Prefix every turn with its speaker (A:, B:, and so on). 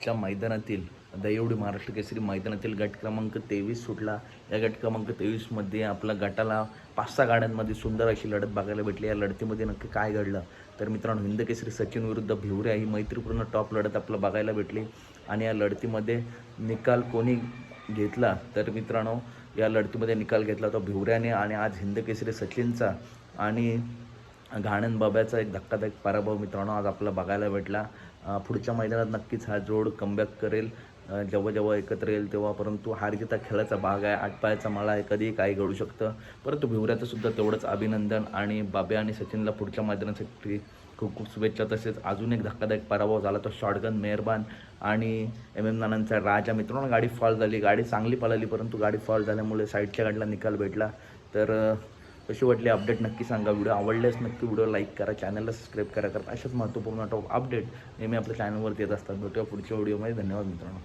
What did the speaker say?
A: च्या मैदानातील दहिवडी महाराष्ट्र केसरी मैदानातील गट क्रमांक 23 सुटला। या गट क्रमांक 23मध्ये आपला गटाला 5-6 गाड्यांमध्ये सुंदर अशी लढत बघायला भेटली। या लढतीमध्ये नक्की काय घडलं तर मित्रांनो, हिंद केसरी सचिन विरुद्ध भिवऱ्या ही मैत्रीपूर्ण टॉप लढत आपल्याला बघायला भेटली। आणि या लढतीमध्ये निकाल कोणी घेतला तर मित्रांनो, या लढतीमध्ये निकाल घेतला तो भिवऱ्याने। आणि आज हिंद केसरी सचिनचा आणि घाणन बाब्याचा एक धक्कादायक पराभव मित्रांनो आज आपल्याला बघायला भेटला। पुढच्या मैदानात नक्कीच हा जोड कमबॅक करेल जेव्हा जेव्हा एकत्र येईल तेव्हा, परंतु हार जीत खेळाचा भाग आहे, आटपायाचा माळा आहे, कधीही काही घडू शकतं। परंतु भिवऱ्याचं सुद्धा तेवढंच अभिनंदन आणि बाब्या आणि सचिनला पुढच्या मैदानासाठी खूप खूप शुभेच्छा। तसेच अजून एक धक्कादायक पराभव झाला तो शॉटगन मेहरबान आणि MM नानांचा राजा मित्रांनो। गाडी फॉल झाली, गाडी चांगली पळाली परंतु गाडी फॉल झाल्यामुळे साईडच्या गाडीला निकाल भेटला। तर कशी वाटली अपडेट नक्की सांगा। व्हिडिओ आवडल्यास नक्की व्हिडिओ लाईक करा, चॅनलला सबस्क्राईब करा, अशाच महत्त्वपूर्ण टॉप अपडेट नेहमी आपल्या चॅनलवरती येत असतात। भेटूया पुढच्या व्हिडिओमध्ये। धन्यवाद मित्रांनो।